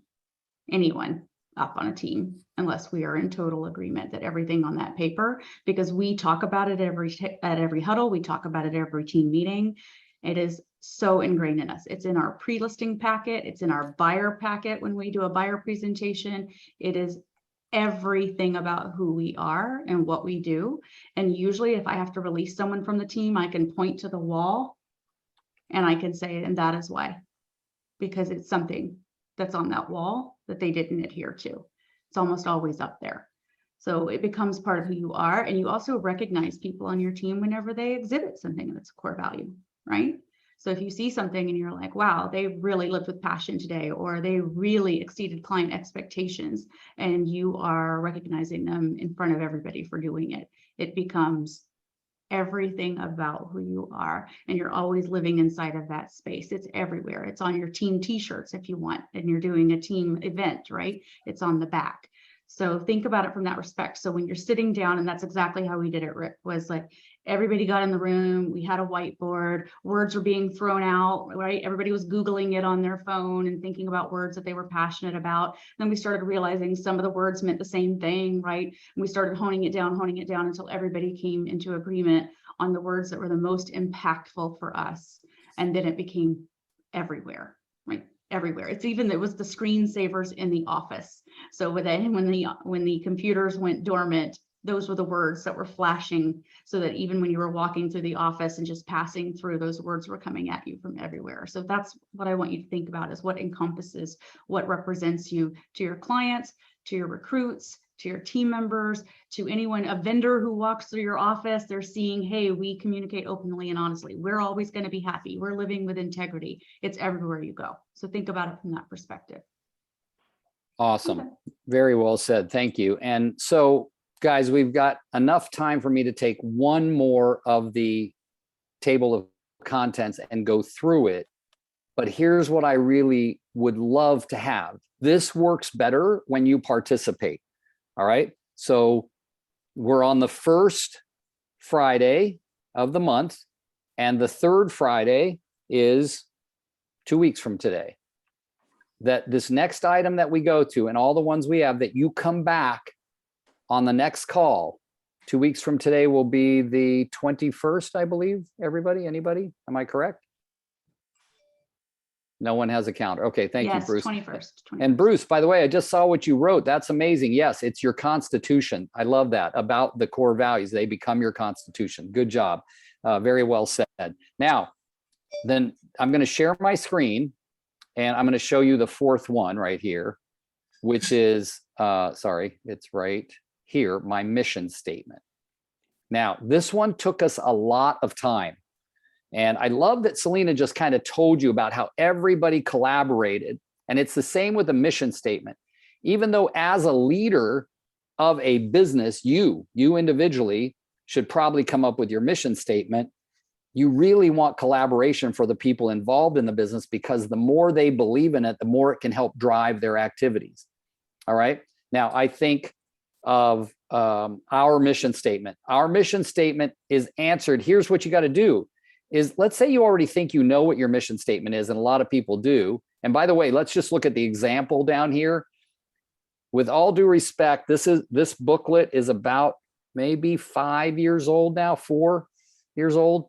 anyone up on a team unless we are in total agreement that everything on that paper, because we talk about it at every huddle, we talk about it every team meeting. It is so ingrained in us. It's in our pre-listing packet, it's in our buyer packet when we do a buyer presentation. It is everything about who we are and what we do. And usually if I have to release someone from the team, I can point to the wall and I can say, and that is why, because it's something that's on that wall that they didn't adhere to. It's almost always up there. So it becomes part of who you are. And you also recognize people on your team whenever they exhibit something that's a core value, right? So if you see something and you're like, wow, they really lived with passion today, or they really exceeded client expectations, and you are recognizing them in front of everybody for doing it, it becomes everything about who you are, and you're always living inside of that space. It's everywhere. It's on your team t-shirts if you want, and you're doing a team event, right? It's on the back. So think about it from that respect. So when you're sitting down, and that's exactly how we did it, Rick, was like everybody got in the room, we had a whiteboard, words were being thrown out, right? Everybody was Googling it on their phone and thinking about words that they were passionate about. Then we started realizing some of the words meant the same thing, right? And we started honing it down until everybody came into agreement on the words that were the most impactful for us. And then it became everywhere, right? Everywhere. It was the screensavers in the office. So when the computers went dormant, those were the words that were flashing, so that even when you were walking through the office and just passing through, those words were coming at you from everywhere. So that's what I want you to think about, is what encompasses, what represents you to your clients, to your recruits, to your team members, to anyone, a vendor who walks through your office. They're seeing, hey, we communicate openly and honestly. We're always going to be happy. We're living with integrity. It's everywhere you go. So think about it from that perspective. Awesome. Okay. Very well said. Thank you. And so, guys, we've got enough time for me to take one more of the table of contents and go through it. But here's what I really would love to have. This works better when you participate. All right. So we're on the first Friday of the month, and the third Friday is 2 weeks from today. That this next item that we go to, and all the ones we have, that you come back on the next call 2 weeks from today will be the 21st, I believe. Anybody? Am I correct? No one has a calendar. Okay, thank you, Bruce. 21st. And Bruce, by the way, I just saw what you wrote. That's amazing. Yes, it's your constitution. I love that, about the core values. They become your constitution. Good job. Very well said. Now, then I'm going to share my screen, and I'm going to show you the fourth one right here, which is, sorry, it's right here, my mission statement. Now, this one took us a lot of time. And I love that Selena just kind of told you about how everybody collaborated. And it's the same with the mission statement. Even though as a leader of a business, you individually should probably come up with your mission statement, you really want collaboration for the people involved in the business, because the more they believe in it, the more it can help drive their activities. All right. Now, I think of our mission statement. Our mission statement is answered. Here's what you got to do. is, let's say you already think you know what your mission statement is, and a lot of people do. And by the way, let's just look at the example down here. With all due respect, this booklet is about maybe 5 years old now, 4 years old.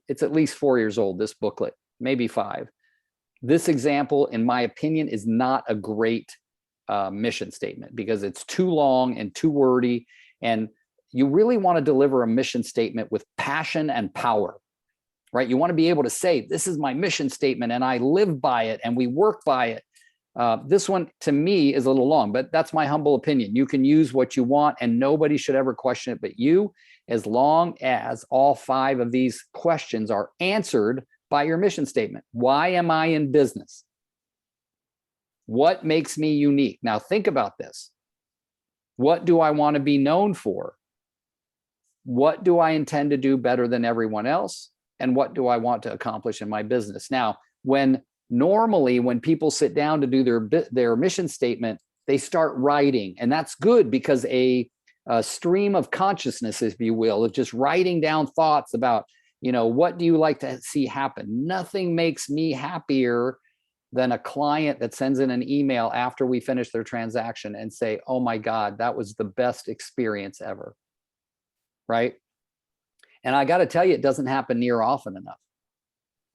It's at least 4 years old, this booklet, maybe 5. This example, in my opinion, is not a great mission statement because it's too long and too wordy. And you really want to deliver a mission statement with passion and power, right? You want to be able to say, this is my mission statement and I live by it and we work by it. This one to me is a little long, but that's my humble opinion. You can use what you want and nobody should ever question it but you, as long as all 5 of these questions are answered by your mission statement. Why am I in business? What makes me unique? Now think about this. What do I want to be known for? What do I intend to do better than everyone else? And what do I want to accomplish in my business? Now, normally when people sit down to do their mission statement, they start writing, and that's good because a stream of consciousness, if you will, of just writing down thoughts about, what do you like to see happen? Nothing makes me happier than a client that sends in an email after we finish their transaction and say, oh my God, that was the best experience ever, right? And I got to tell you, it doesn't happen near often enough,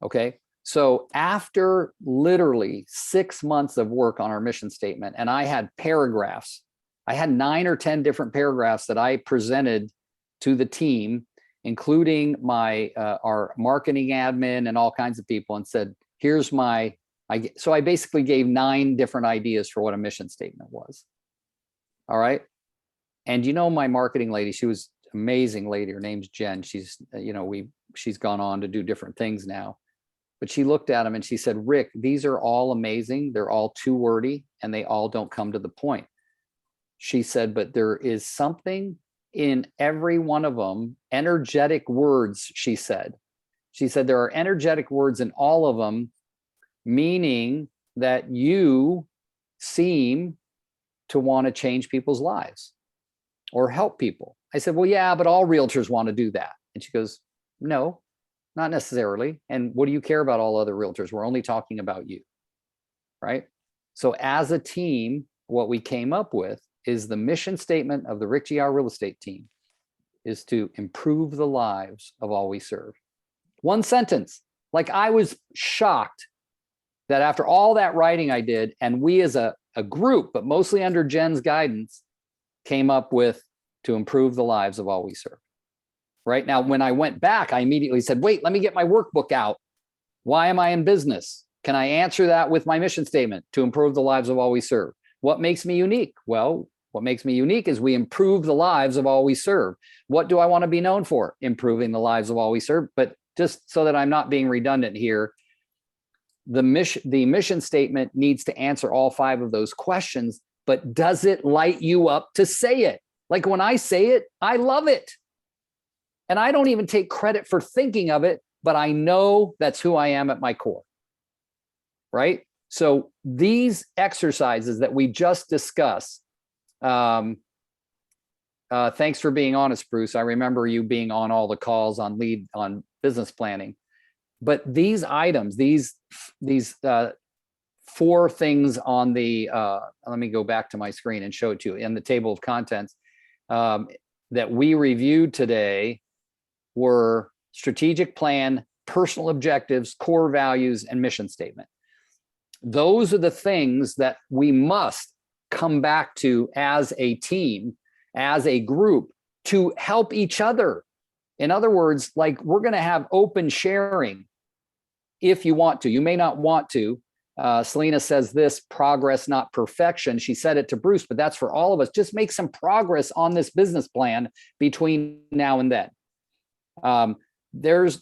okay? So after literally 6 months of work on our mission statement, and I had paragraphs, I had 9 or 10 different paragraphs that I presented to the team, including our marketing admin and all kinds of people, and said, here's so I basically gave 9 different ideas for what a mission statement was. All right. And my marketing lady, she was an amazing lady. Her name's Jen. She's, she's gone on to do different things now. But she looked at him and she said, Rick, these are all amazing. They're all too wordy and they all don't come to the point. She said, but there is something in every one of them, energetic words, she said. She said, there are energetic words in all of them, meaning that you seem to want to change people's lives or help people. I said, well, yeah, but all realtors want to do that. And she goes, no, not necessarily. And what do you care about all other realtors? We're only talking about you, right? So as a team, what we came up with is the mission statement of the Rick GR Real Estate team is to improve the lives of all we serve. One sentence. Like, I was shocked that after all that writing I did, and we as a group, but mostly under Jen's guidance, came up with to improve the lives of all we serve. Right now, when I went back, I immediately said, wait, let me get my workbook out. Why am I in business? Can I answer that with my mission statement? To improve the lives of all we serve. What makes me unique? Well, what makes me unique is we improve the lives of all we serve. What do I want to be known for? Improving the lives of all we serve. But just so that I'm not being redundant here, the mission statement needs to answer all 5 of those questions, but does it light you up to say it? Like, when I say it, I love it. And I don't even take credit for thinking of it, but I know that's who I am at my core, right? So these exercises that we just discussed, thanks for being honest, Bruce. I remember you being on all the calls on business planning. But these items, these 4 things on the, let me go back to my screen and show it to you in the table of contents that we reviewed today were strategic plan, personal objectives, core values, and mission statement. Those are the things that we must come back to as a team, as a group, to help each other. In other words, like, we're going to have open sharing if you want to. You may not want to. Selena says this, progress, not perfection. She said it to Bruce, but that's for all of us. Just make some progress on this business plan between now and then. There's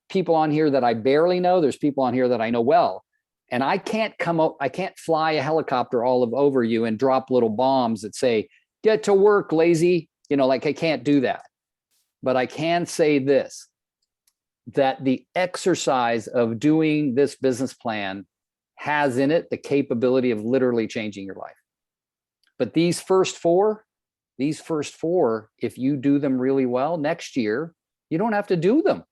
people on here that I barely know. There's people on here that I know well. And I can't I can't fly a helicopter all over you and drop little bombs that say, get to work, lazy. I can't do that. But I can say this, that the exercise of doing this business plan has in it the capability of literally changing your life. But these first four, if you do them really well next year, you don't have to do them.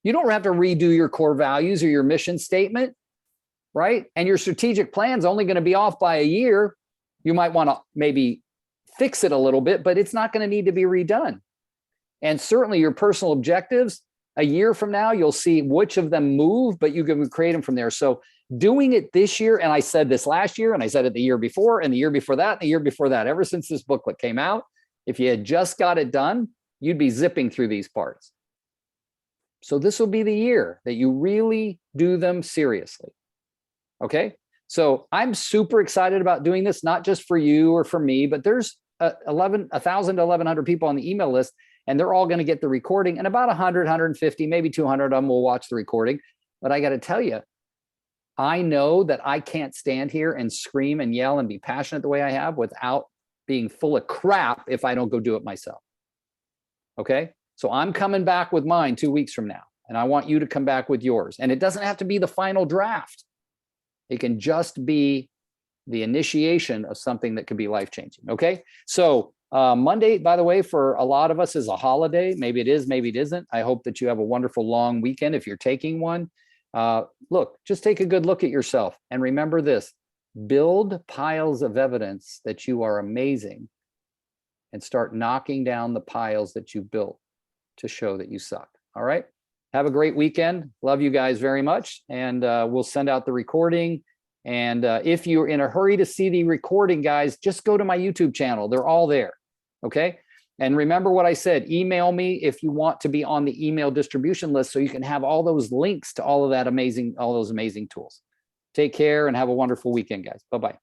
You don't have to redo your core values or your mission statement, right? And your strategic plan's only going to be off by a year. You might want to maybe fix it a little bit, but it's not going to need to be redone. And certainly your personal objectives, a year from now, you'll see which of them move, but you can create them from there. So doing it this year, and I said this last year, and I said it the year before, and the year before that, and the year before that, ever since this booklet came out, if you had just got it done, you'd be zipping through these parts. So this will be the year that you really do them seriously. Okay. So I'm super excited about doing this, not just for you or for me, but there's 1,000 to 1,100 people on the email list, and they're all going to get the recording, and about 100, 150, maybe 200 of them will watch the recording. But I got to tell you, I know that I can't stand here and scream and yell and be passionate the way I have without being full of crap if I don't go do it myself. Okay. So I'm coming back with mine 2 weeks from now, and I want you to come back with yours. And it doesn't have to be the final draft. It can just be the initiation of something that could be life-changing. Okay. So Monday, by the way, for a lot of us is a holiday. Maybe it is, maybe it isn't. I hope that you have a wonderful long weekend if you're taking one. Look, just take a good look at yourself and remember this: build piles of evidence that you are amazing and start knocking down the piles that you built to show that you suck. All right. Have a great weekend. Love you guys very much. And we'll send out the recording. And if you're in a hurry to see the recording, guys, just go to my YouTube channel. They're all there. Okay. And remember what I said, email me if you want to be on the email distribution list so you can have all those links to all of that amazing, all those amazing tools. Take care and have a wonderful weekend, guys. Bye-bye.